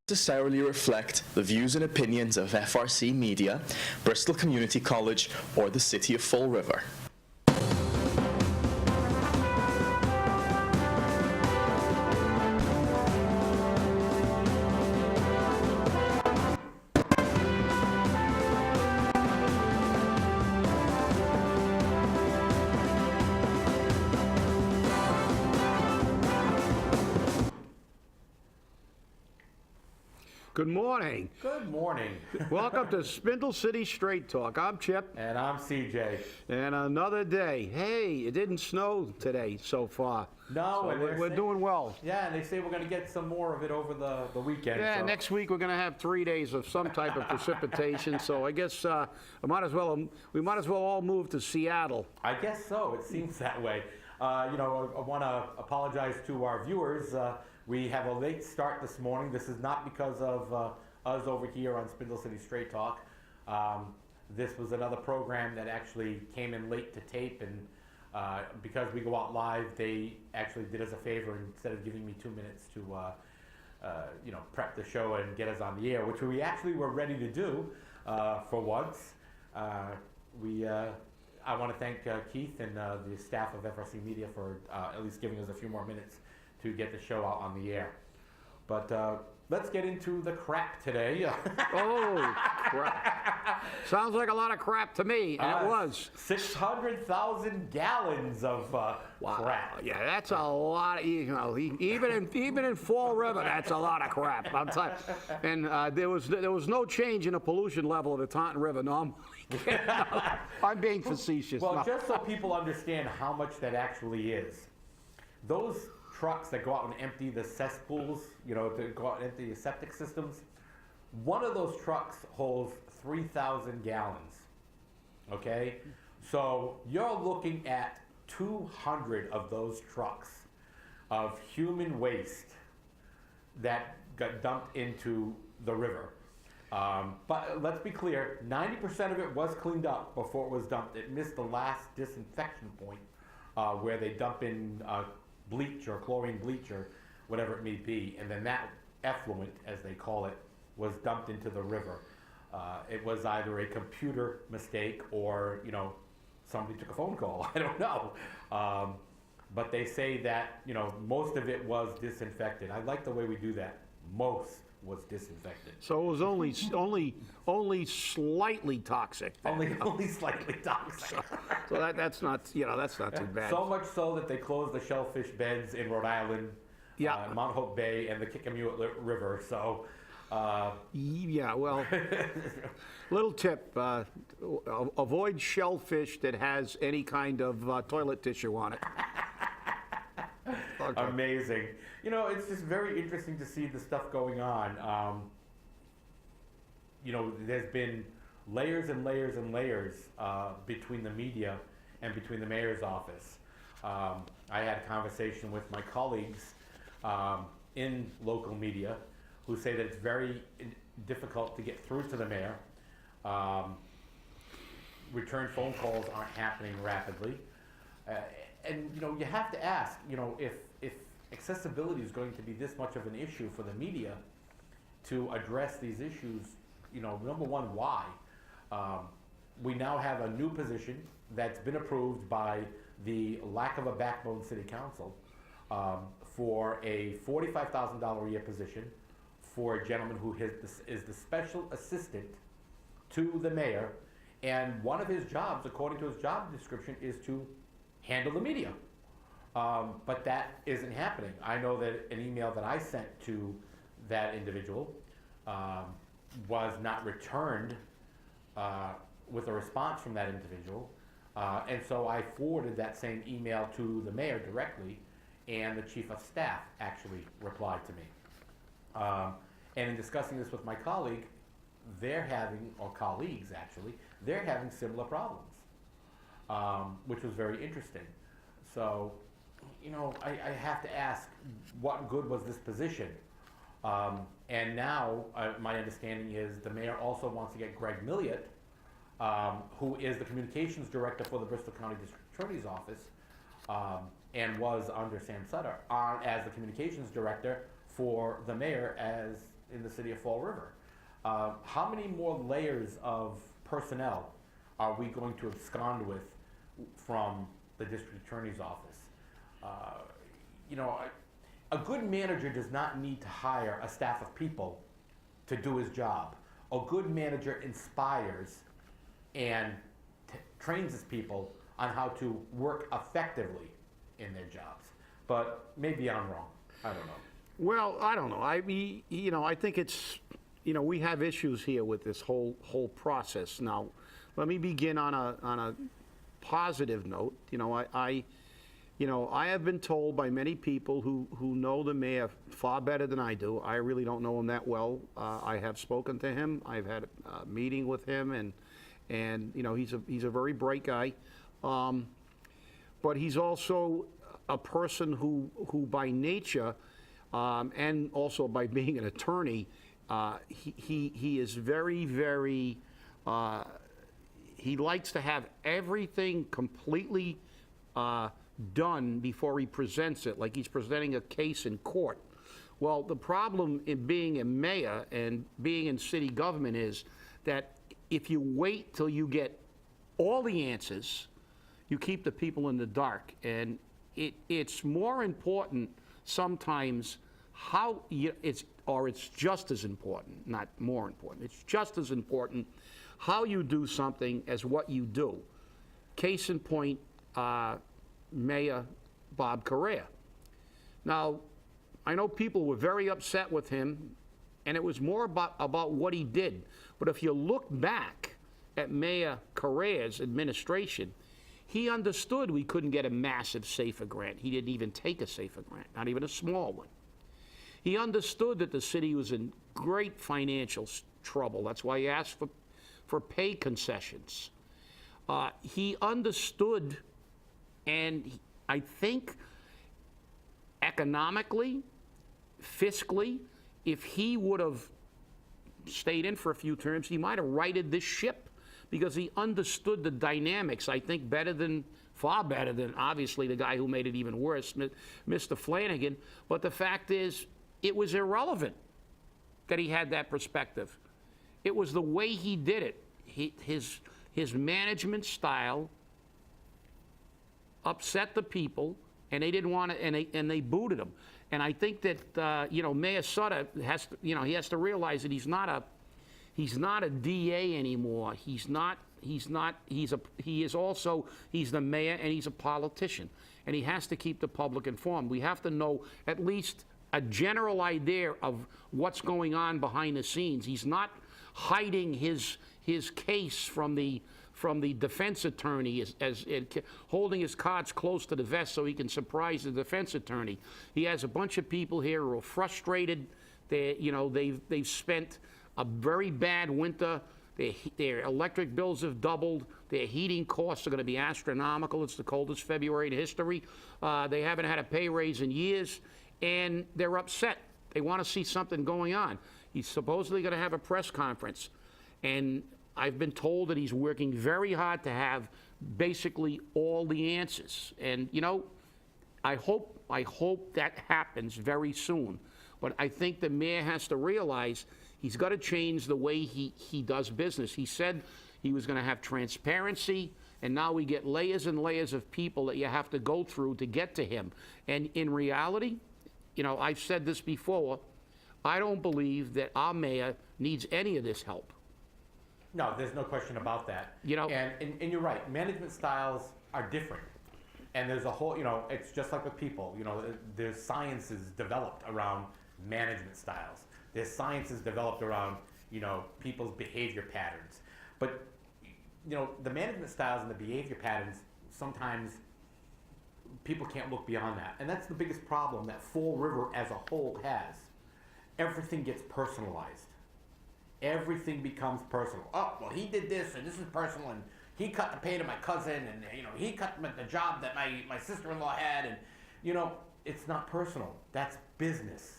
necessarily reflect the views and opinions of FRC Media, Bristol Community College, or the City of Fall River. Good morning. Good morning. Welcome to Spindle City Straight Talk. I'm Chip. And I'm CJ. And another day. Hey, it didn't snow today so far. No, so and we're doing well. Yeah, and they say we're going to get some more of it over the weekend. Yeah, so. Next week we're going to have 3 days of some type of precipitation. So I guess we might as well all move to Seattle. I guess so. It seems that way. I want to apologize to our viewers. We have a late start this morning. This is not because of us over here on Spindle City Straight Talk. This was another program that actually came in late to tape, and because we go out live, they actually did us a favor. Instead of giving me 2 minutes to prep the show and get us on the air, which we actually were ready to do for once. I want to thank Keith and the staff of FRC Media for at least giving us a few more minutes to get the show out on the air. But let's get into the crap today. Oh, crap. Sounds like a lot of crap to me, and it was. 600,000 gallons of crap. Yeah, that's a lot. Even in Fall River, that's a lot of crap. I'll tell you. And there was no change in the pollution level of the Taunton River normally. I'm being facetious. Well, just so people understand how much that actually is, those trucks that go out and empty the cesspools, to go out and empty the septic systems, one of those trucks holds 3,000 gallons, okay? So you're looking at 200 of those trucks of human waste that got dumped into the river. But let's be clear, 90% of it was cleaned up before it was dumped. It missed the last disinfection point where they dump in bleach or chlorine bleach or whatever it may be, and then that effluent, as they call it, was dumped into the river. It was either a computer mistake or somebody took a phone call. I don't know, but they say that most of it was disinfected. I like the way we do that. Most was disinfected. So it was only slightly toxic. Only slightly toxic. So that's not too bad. So much so that they closed the shellfish beds in Rhode Island, Mount Hope Bay, and the Kickamuit River. So. Yeah, well, little tip, avoid shellfish that has any kind of toilet tissue on it. Okay. Amazing. It's just very interesting to see the stuff going on. There's been layers and layers and layers between the media and between the mayor's office. I had a conversation with my colleagues in local media who say that it's very difficult to get through to the mayor. Return phone calls aren't happening rapidly. And you have to ask, if accessibility is going to be this much of an issue for the media to address these issues, number one, why? We now have a new position that's been approved by the lack of a backbone city council for a $45,000 a year position for a gentleman who is the special assistant to the mayor, and one of his jobs, according to his job description, is to handle the media. But that isn't happening. I know that an email that I sent to that individual was not returned with a response from that individual. And so I forwarded that same email to the mayor directly, and the chief of staff actually replied to me. And in discussing this with my colleague, colleagues actually, they're having similar problems, which was very interesting. So, I have to ask, what good was this position? And now, my understanding is the mayor also wants to get Greg Milliot, who is the communications director for the Bristol County District Attorney's Office, and was under Sam Sutter, as the communications director for the mayor as in the city of Fall River. How many more layers of personnel are we going to abscond with from the district attorney's office? A good manager does not need to hire a staff of people to do his job. A good manager inspires and trains his people on how to work effectively in their jobs. But maybe I'm wrong. I don't know. Well, I don't know. I mean, I think it's, we have issues here with this whole process. Now, let me begin on a positive note. I have been told by many people who know the mayor far better than I do. I really don't know him that well. I have spoken to him. I've had a meeting with him, and he's a very bright guy. But he's also a person who by nature, and also by being an attorney, he is very, very, he likes to have everything completely done before he presents it, like he's presenting a case in court. Well, the problem in being a mayor and being in city government is that if you wait till you get all the answers, you keep the people in the dark. And it's more important sometimes how it's just as important, not more important, it's just as important how you do something as what you do. Case in point, Mayor Bob Correa. Now, I know people were very upset with him, and it was more about what he did. But if you look back at Mayor Correa's administration, he understood we couldn't get a massive SAFER grant. He didn't even take a SAFER grant, not even a small one. He understood that the city was in great financial trouble. That's why he asked for pay concessions. He understood, and I think economically, fiscally, if he would have stayed in for a few terms, he might have righted this ship, because he understood the dynamics, I think, far better than, obviously, the guy who made it even worse, Mr. Flanagan. But the fact is, it was irrelevant that he had that perspective. It was the way he did it. His management style upset the people, and they didn't want to, and they booted him. And I think that Mayor Sutter has to, he has to realize that he's not a DA anymore. He's the mayor, and he's a politician, and he has to keep the public informed. We have to know at least a general idea of what's going on behind the scenes. He's not hiding his case from the defense attorney, holding his cards close to the vest so he can surprise the defense attorney. He has a bunch of people here who are frustrated. They've spent a very bad winter. Their electric bills have doubled. Their heating costs are going to be astronomical. It's the coldest February in history. They haven't had a pay raise in years, and they're upset. They want to see something going on. He's supposedly going to have a press conference, and I've been told that he's working very hard to have basically all the answers. And, I hope that happens very soon. But I think the mayor has to realize he's got to change the way he does business. He said he was going to have transparency, and now we get layers and layers of people that you have to go through to get to him. And in reality, I've said this before, I don't believe that our mayor needs any of this help. No, there's no question about that. And you're right, management styles are different. And there's a whole, it's just like with people, there's sciences developed around management styles. There's sciences developed around, people's behavior patterns. But, the management styles and the behavior patterns, sometimes people can't look beyond that. And that's the biggest problem that Fall River as a whole has. Everything gets personalized. Everything becomes personal. Oh, well, he did this, and this is personal, and he cut the pay to my cousin, and he cut the job that my sister-in-law had, and it's not personal. That's business.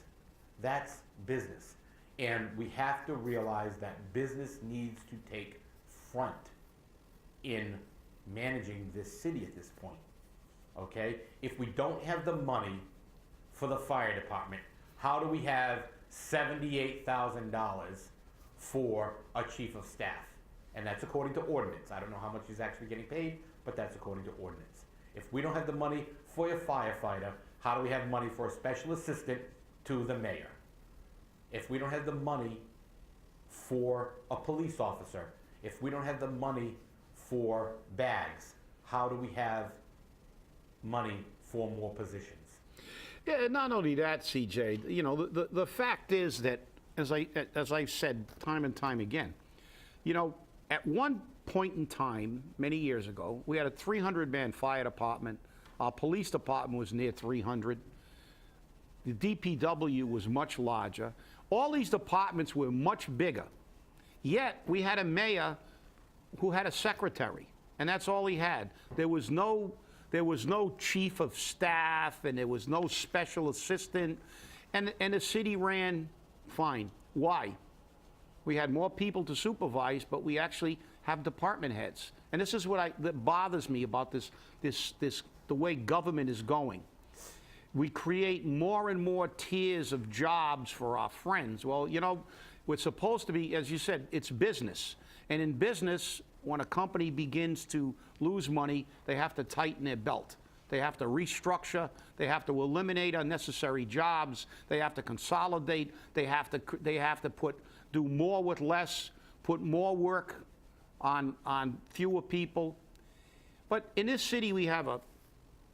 That's business. And we have to realize that business needs to take front in managing this city at this point. Okay? If we don't have the money for the fire department, how do we have $78,000 for a chief of staff. And that's according to ordinance. I don't know how much he's actually getting paid, but that's according to ordinance. If we don't have the money for a firefighter, how do we have money for a special assistant to the mayor? If we don't have the money for a police officer, if we don't have the money for bags, how do we have money for more positions? Yeah, not only that, CJ, you know, the fact is that, as I've said time and time again, you know, at one point in time, many years ago, we had a 300-man fire department. Our police department was near 300. The DPW was much larger. All these departments were much bigger. Yet, we had a mayor who had a secretary, and that's all he had. There was no chief of staff, and there was no special assistant, and the city ran fine. Why? We had more people to supervise, but we actually have department heads. And this is that bothers me about the way government is going. We create more and more tiers of jobs for our friends. Well, you know, we're supposed to be, as you said, it's business. And in business, when a company begins to lose money, they have to tighten their belt. They have to restructure. They have to eliminate unnecessary jobs. They have to consolidate. They have to do more with less, put more work on fewer people. But in this city, we have a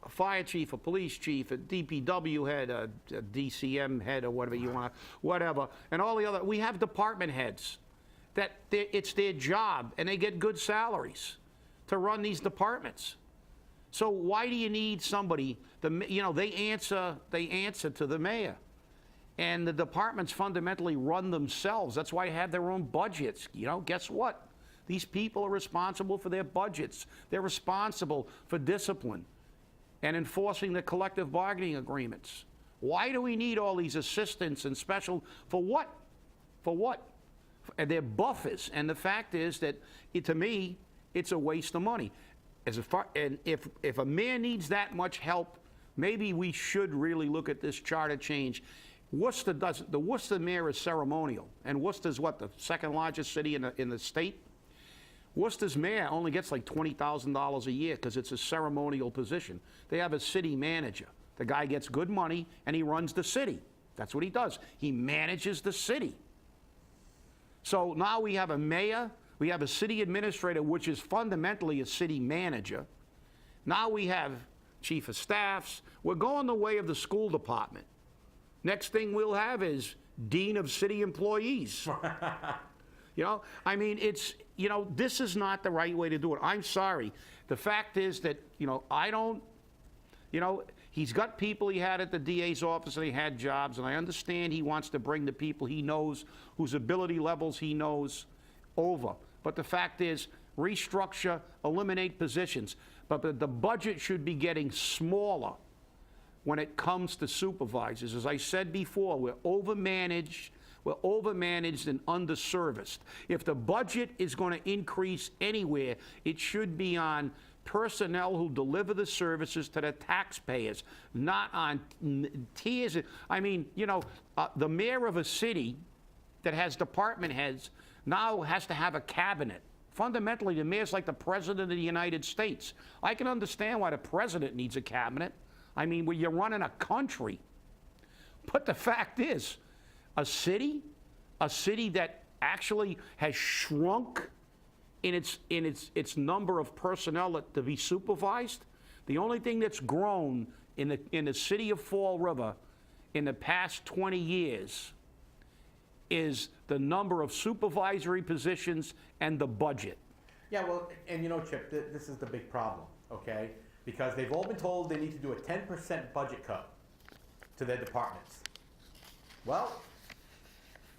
fire chief, a police chief, a DPW head, a DCM head, or whatever you want, whatever, and all the other. We have department heads that it's their job, and they get good salaries to run these departments. So why do you need somebody? You know, they answer to the mayor, and the departments fundamentally run themselves. That's why they have their own budgets. You know, guess what? These people are responsible for their budgets. They're responsible for discipline and enforcing the collective bargaining agreements. Why do we need all these assistants and special, for what? For what? And they're buffers. And the fact is that, to me, it's a waste of money. And if a mayor needs that much help, maybe we should really look at this charter change. Worcester doesn't. The Worcester mayor is ceremonial, and Worcester's what, the second largest city in the state? Worcester's mayor only gets like $20,000 a year because it's a ceremonial position. They have a city manager. The guy gets good money and he runs the city. That's what he does. He manages the city. So now we have a mayor, we have a city administrator, which is fundamentally a city manager. Now we have chief of staffs. We're going the way of the school department. Next thing we'll have is dean of city employees. You know, I mean, you know, this is not the right way to do it. I'm sorry. The fact is that, you know, he's got people he had at the DA's office and he had jobs, and I understand he wants to bring the people he knows, whose ability levels he knows, over. But the fact is, restructure, eliminate positions. But the budget should be getting smaller when it comes to supervisors. As I said before, we're overmanaged and underserviced. If the budget is going to increase anywhere, it should be on personnel who deliver the services to the taxpayers, not on tiers. I mean, you know, the mayor of a city that has department heads now has to have a cabinet. Fundamentally, the mayor's like the president of the United States. I can understand why the president needs a cabinet. I mean, when you're running a country. But the fact is, a city that actually has shrunk in its number of personnel to be supervised. The only thing that's grown in the city of Fall River in the past 20 years is the number of supervisory positions and the budget. Yeah, well, and you know, Chip, this is the big problem, okay? Because they've all been told they need to do a 10% budget cut to their departments. Well,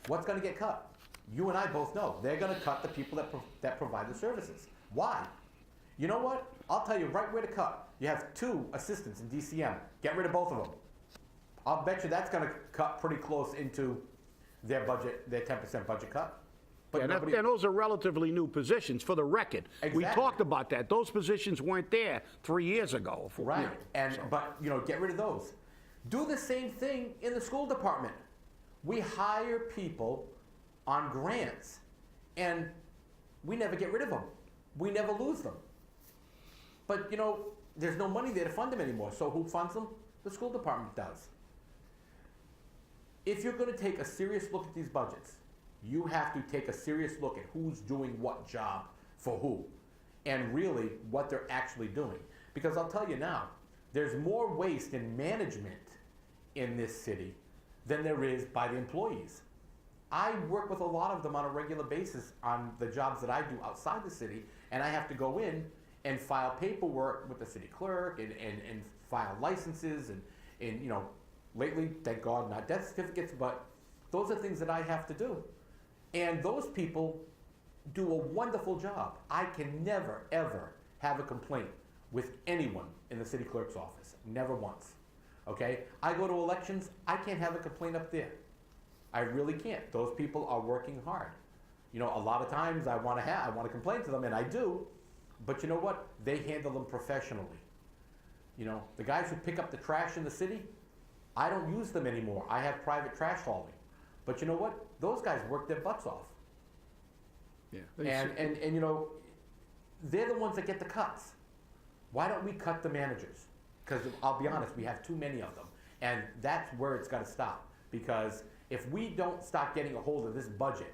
what's going to get cut? You and I both know they're going to cut the people that provide the services. Why? You know what? I'll tell you right where to cut. You have 2 assistants in DCM. Get rid of both of them. I'll bet you that's going to cut pretty close into their budget, their 10% budget cut. But and those are relatively new positions, for the record. Exactly. We talked about that. Those positions weren't there 3 years ago. Right. You know, But you know, get rid of those. Do the same thing in the school department. We hire people on grants, and we never get rid of them. We never lose them. But, you know, there's no money there to fund them anymore. So who funds them? The school department does. If you're going to take a serious look at these budgets, you have to take a serious look at who's doing what job for who, and really what they're actually doing. Because I'll tell you now, there's more waste in management in this city than there is by the employees. I work with a lot of them on a regular basis on the jobs that I do outside the city, and I have to go in and file paperwork with the city clerk and file licenses and you know, lately, thank God, not death certificates, but those are things that I have to do. And those people do a wonderful job. I can never, ever have a complaint with anyone in the city clerk's office. Never once. Okay? I go to elections, I can't have a complaint up there. I really can't. Those people are working hard. You know, a lot of times I want to complain to them, and I do, but you know what? They handle them professionally. You know, the guys who pick up the trash in the city, I don't use them anymore. I have private trash hauling. But you know what? Those guys work their butts off. Yeah. And you know, they're the ones that get the cuts. Why don't we cut the managers? Because I'll be honest, we have too many of them. And that's where it's got to stop. Because if we don't start getting a hold of this budget,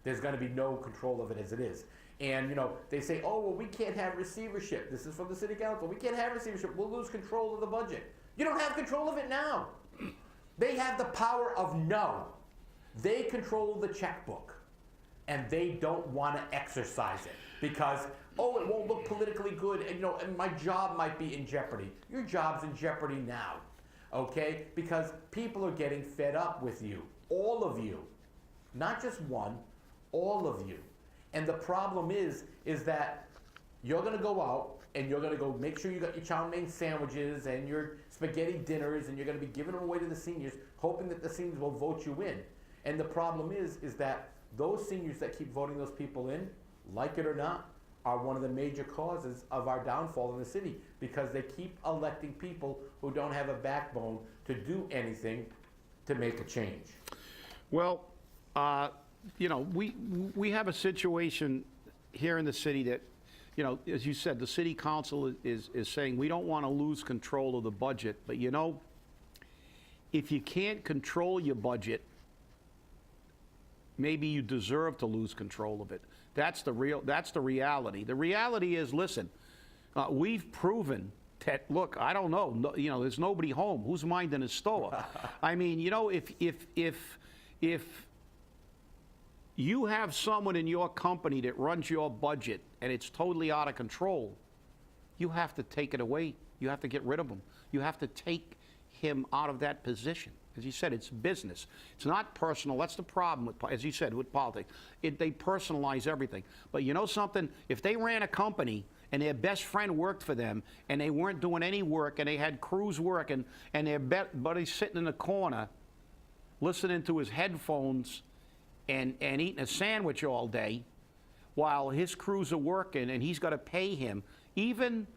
there's going to be no control of it as it is. And you know, they say, oh, well, we can't have receivership. This is from the city council. We can't have receivership. We'll lose control of the budget. You don't have control of it now. They have the power of no. They control the checkbook, and they don't want to exercise it because, oh, it won't look politically good, and you know, and my job might be in jeopardy. Your job's in jeopardy now, okay? Because people are getting fed up with you, all of you, not just one, all of you. And the problem is that you're going to go out and you're going to go make sure you got your chow mein sandwiches and your spaghetti dinners, and you're going to be giving them away to the seniors, hoping that the seniors will vote you in. And the problem is that those seniors that keep voting those people in, like it or not, are one of the major causes of our downfall in the city, because they keep electing people who don't have a backbone to do anything to make a change. Well, you know, we have a situation here in the city that, you know, as you said, the city council is saying we don't want to lose control of the budget. But, you know, if you can't control your budget, maybe you deserve to lose control of it. That's the reality. The reality is, listen, we've proven that, look, I don't know, no, you know, there's nobody home. Who's minding his store? I mean, you know, if you have someone in your company that runs your budget and it's totally out of control, you have to take it away. You have to get rid of him. You have to take him out of that position. As you said, it's business. It's not personal. That's the problem, with, as you said, with politics. They personalize everything. But you know something? If they ran a company and their best friend worked for them and they weren't doing any work and they had crews working and their buddy's sitting in the corner listening to his headphones and eating a sandwich all day while his crews are working and he's got to pay him, even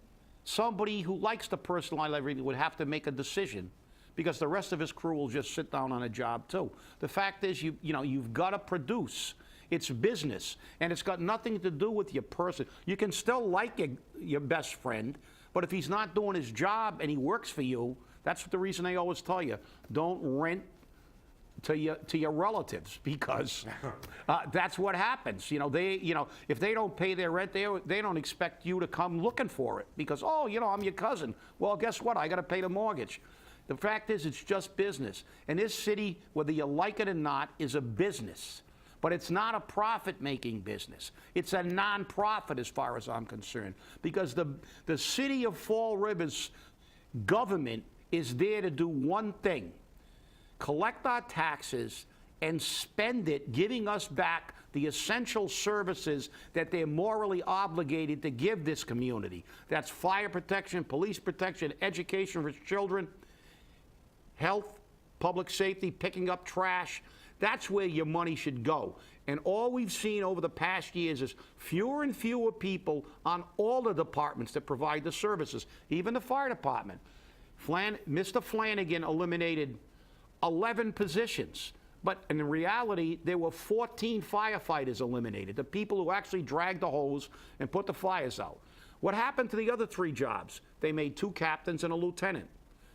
somebody who likes to personalize everything would have to make a decision, because the rest of his crew will just sit down on a job too. The fact is, you know, you've got to produce. It's business, and it's got nothing to do with your person. You can still like your best friend, but if he's not doing his job and he works for you, that's the reason they always tell you, don't rent to your relatives, because that's what happens. You know, if they don't pay their rent, they don't expect you to come looking for it, because, oh, you know, I'm your cousin. Well, guess what? I got to pay the mortgage. The fact is, it's just business. And this city, whether you like it or not, is a business. But it's not a profit-making business. It's a non-profit as far as I'm concerned. Because the city of Fall River's government is there to do one thing: collect our taxes and spend it giving us back the essential services that they're morally obligated to give this community. That's fire protection, police protection, education for children, health, public safety, picking up trash. That's where your money should go. And all we've seen over the past years is fewer and fewer people on all the departments that provide the services, even the fire department. Mr. Flanagan eliminated 11 positions. But in reality, there were 14 firefighters eliminated, the people who actually dragged the hose and put the fires out. What happened to the other 3 jobs? They made 2 captains and a lieutenant.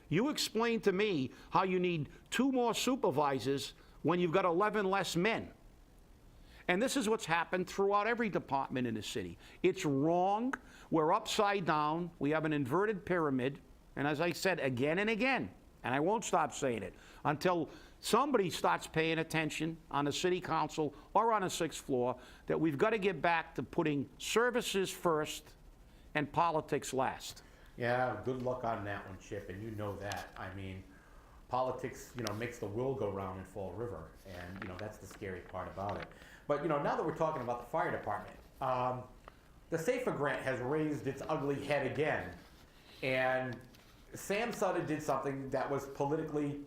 You explain to me how you need 2 more supervisors when you've got 11 less men. And this is what's happened throughout every department in the city. It's wrong. We're upside down. We have an inverted pyramid. And as I said again and again, and I won't stop saying it, until somebody starts paying attention on the city council or on the 6th floor, that we've got to get back to putting services first and politics last. Yeah, good luck on that one, Chip, and you know that. I mean, politics, makes the world go round in Fall River, and, that's the scary part about it. But, now that we're talking about the fire department, the SAFER grant has raised its ugly head again, and Sam Sutter did something that was politically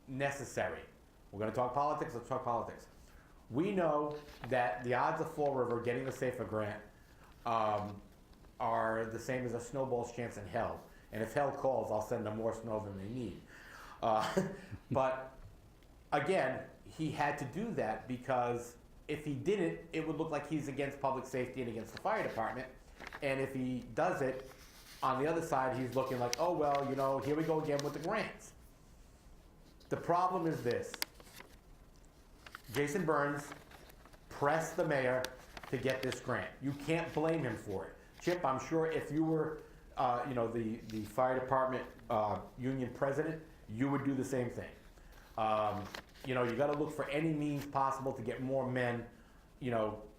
necessary. We're going to talk politics, let's talk politics. We know that the odds of Fall River getting the SAFER grant are the same as a snowball's chance in hell. And if hell calls, I'll send them more snow than they need. But again, he had to do that because if he didn't, it would look like he's against public safety and against the fire department. And if he does it, on the other side, he's looking like, oh, well, here we go again with the grants. The problem is this. Jason Burns pressed the mayor to get this grant. You can't blame him for it. Chip, I'm sure if you were, the fire department union president, you would do the same thing. You got to look for any means possible to get more men,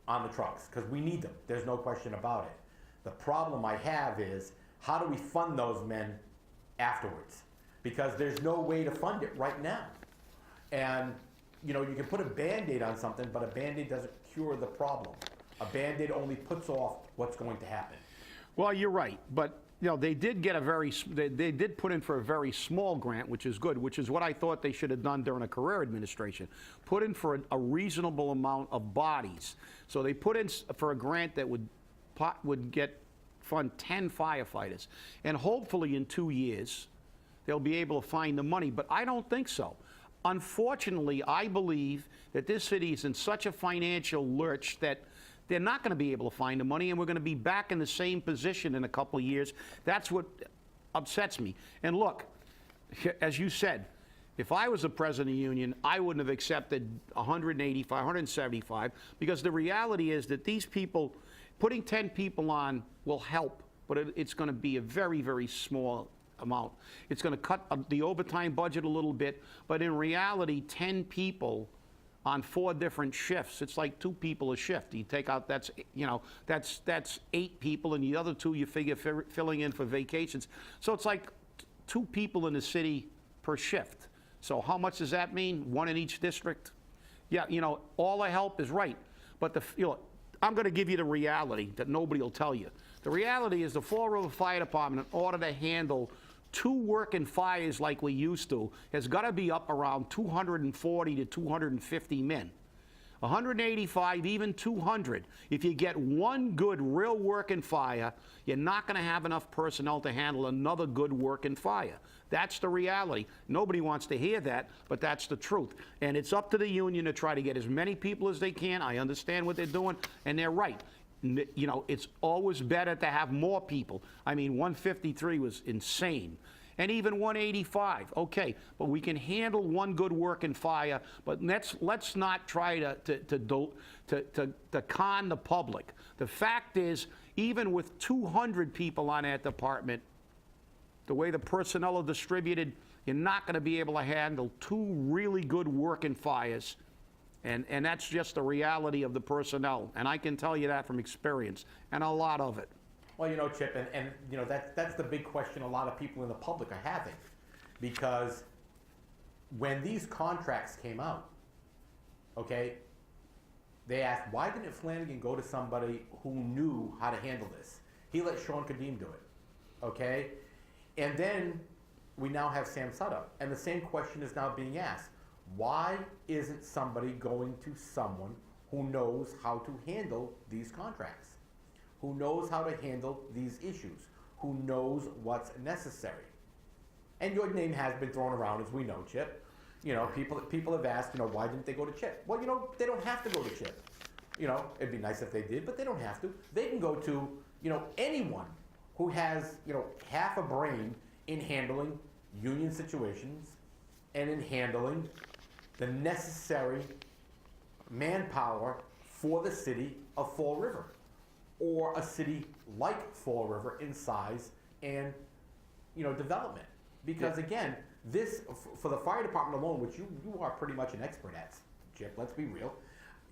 on the trucks, because we need them. There's no question about it. The problem I have is, how do we fund those men afterwards? Because there's no way to fund it right now. And, you can put a Band-Aid on something, but a Band-Aid doesn't cure the problem. A Band-Aid only puts off what's going to happen. Well, you're right, but they did get they did put in for a very small grant, which is good, which is what I thought they should have done during a career administration. Put in for a reasonable amount of bodies. So they put in for a grant that would fund 10 firefighters, and hopefully in 2 years they'll be able to find the money. But I don't think so. Unfortunately, I believe that this city is in such a financial lurch that they're not going to be able to find the money, and we're going to be back in the same position in a couple of years. That's what upsets me. And look, as you said, if I was the president of the union, I wouldn't have accepted 185, 175, because the reality is that these people, putting 10 people on will help, but it's going to be a very, very small amount. It's going to cut the overtime budget a little bit, but in reality, 10 people on 4 different shifts, it's like 2 people a shift. You take out, that's 8 people, and the other 2 you figure filling in for vacations. So it's like 2 people in the city per shift. So how much does that mean? 1 in each district? Yeah, all the help is right, but I'm going to give you the reality that nobody will tell you. The reality is the Fall River Fire Department, in order to handle 2 working fires like we used to, has got to be up around 240 to 250 men. 185, even 200. If you get 1 good, real working fire, you're not going to have enough personnel to handle another good working fire. That's the reality. Nobody wants to hear that, but that's the truth. And it's up to the union to try to get as many people as they can. I understand what they're doing, and they're right. It's always better to have more people. I mean, 153 was insane. And even 185, okay, but we can handle 1 good working fire, but let's not try to con the public. The fact is, even with 200 people on that department, the way the personnel are distributed, you're not going to be able to handle 2 really good working fires. And that's just the reality of the personnel. And I can tell you that from experience, and a lot of it. Well, Chip, and that's the big question a lot of people in the public are having. Because when these contracts came out, okay, they asked, why didn't Flanagan go to somebody who knew how to handle this? He let Sean Kadim do it, okay? And then we now have Sam Sutter. And the same question is now being asked. Why isn't somebody going to someone who knows how to handle these contracts, who knows how to handle these issues, who knows what's necessary? And your name has been thrown around, as we know, Chip. You know, people have asked, you know, why didn't they go to CHIP? Well, you know, they don't have to go to CHIP. You know, it'd be nice if they did, but they don't have to. They can go to, you know, anyone who has, you know, half a brain in handling union situations and in handling the necessary manpower for the city of Fall River, or a city like Fall River in size and, you know, development. Because again, this, for the fire department alone, which you are pretty much an expert at, Chip, let's be real,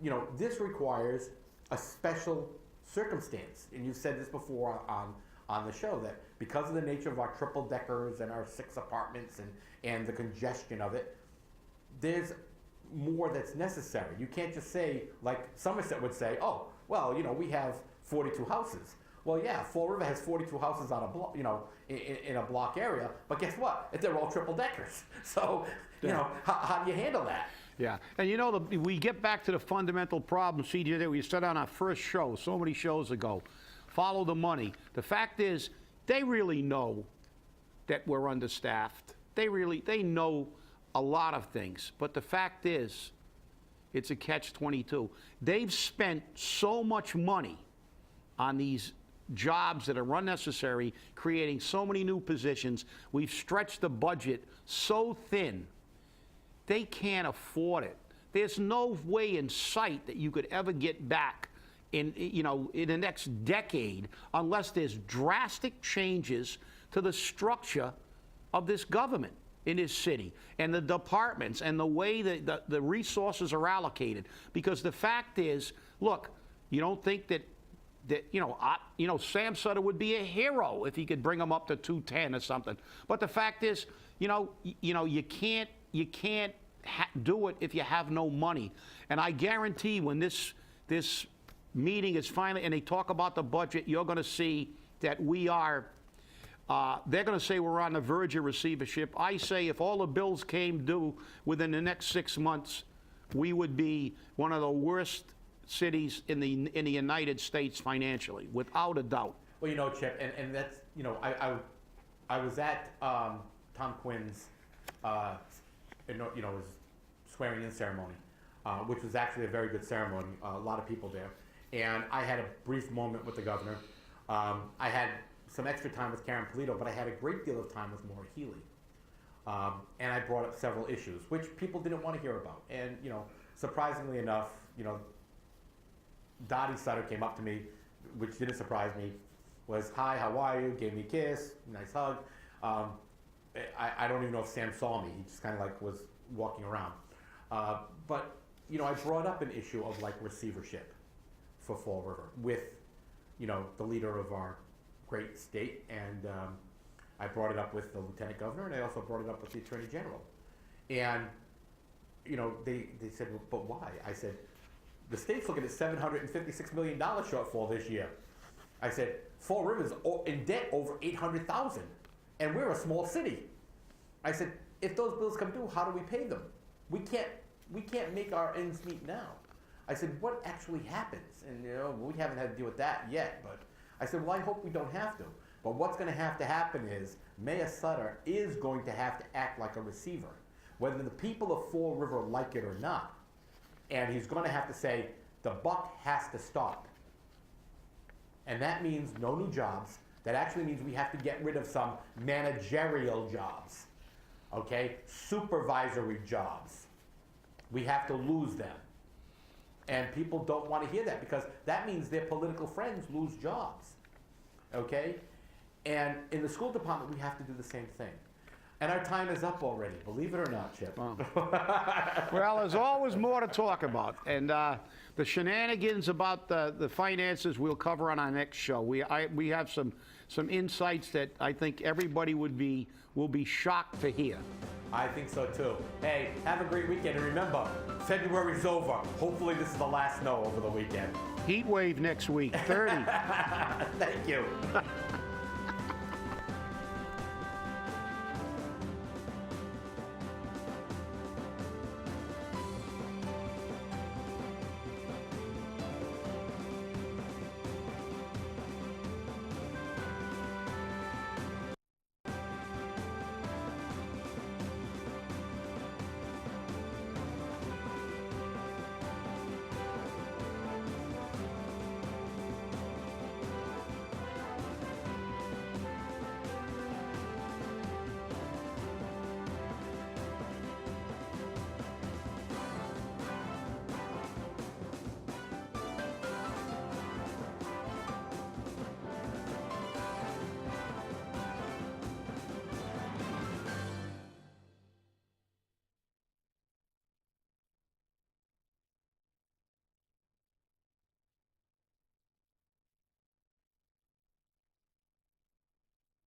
you know, this requires a special circumstance. And you've said this before on the show, that because of the nature of our triple deckers and our 6 apartments and the congestion of it, there's more that's necessary. You can't just say, like Somerset would say, oh, well, you know, we have 42 houses. Well, yeah, Fall River has 42 houses on a block, you know, in a block area, but guess what? They're all triple deckers. So, you know, how do you handle that? Yeah, and you know, we get back to the fundamental problem, CJ, that we said on our first show, so many shows ago. Follow the money. The fact is, they really know that we're understaffed. They know a lot of things. But the fact is, it's a catch-22. They've spent so much money on these jobs that are unnecessary, creating so many new positions. We've stretched the budget so thin, they can't afford it. There's no way in sight that you could ever get back in the next decade unless there's drastic changes to the structure of this government in this city and the departments and the way that the resources are allocated. Because the fact is, look, you don't think that Sam Sutter would be a hero if he could bring them up to 210 or something. But the fact is, you can't do it if you have no money. And I guarantee when this meeting is finally, and they talk about the budget, you're going to see that we are, they're going to say we're on the verge of receivership. I say if all the bills came due within the next 6 months, we would be one of the worst cities in the United States financially, without a doubt. Well, you know, Chip, and that's, you know, I was at Tom Quinn's, his swearing in ceremony, which was actually a very good ceremony. A lot of people there. And I had a brief moment with the governor. I had some extra time with Karen Polito, but I had a great deal of time with Maura Healey. And I brought up several issues, which people didn't want to hear about. And, you know, surprisingly enough, you know, Dottie Sutter came up to me, which didn't surprise me, was, hi, how are you? Gave me a kiss, nice hug. I don't even know if Sam saw me. He just kind of like was walking around. But, you know, I brought up an issue of like receivership for Fall River with, you know, the leader of our great state, and I brought it up with the lieutenant governor, and I also brought it up with the attorney general. And, you know, they said, well, but why? I said, the state's looking at $756 million shortfall this year. I said, Fall River's in debt over $800,000, and we're a small city. I said, if those bills come due, how do we pay them? We can't make our ends meet now. I said, what actually happens? And, you know, we haven't had to deal with that yet, but I said, well, I hope we don't have to. But what's going to happen is Mayor Sutter is going to have to act like a receiver, whether the people of Fall River like it or not. And he's going to have to say, the buck has to stop. And that means no new jobs. That actually means we have to get rid of some managerial jobs, okay? Supervisory jobs. We have to lose them. And people don't want to hear that because that means their political friends lose jobs, okay? And in the school department, we have to do the same thing. And our time is up already, believe it or not, Chip. Well, there's always more to talk about. And the shenanigans about the finances we'll cover on our next show. We have some insights that I think everybody will be shocked to hear. I think so too. Hey, have a great weekend, and remember, February's over. Hopefully this is the last snow over the weekend. Heat wave next week, 30. Thank you.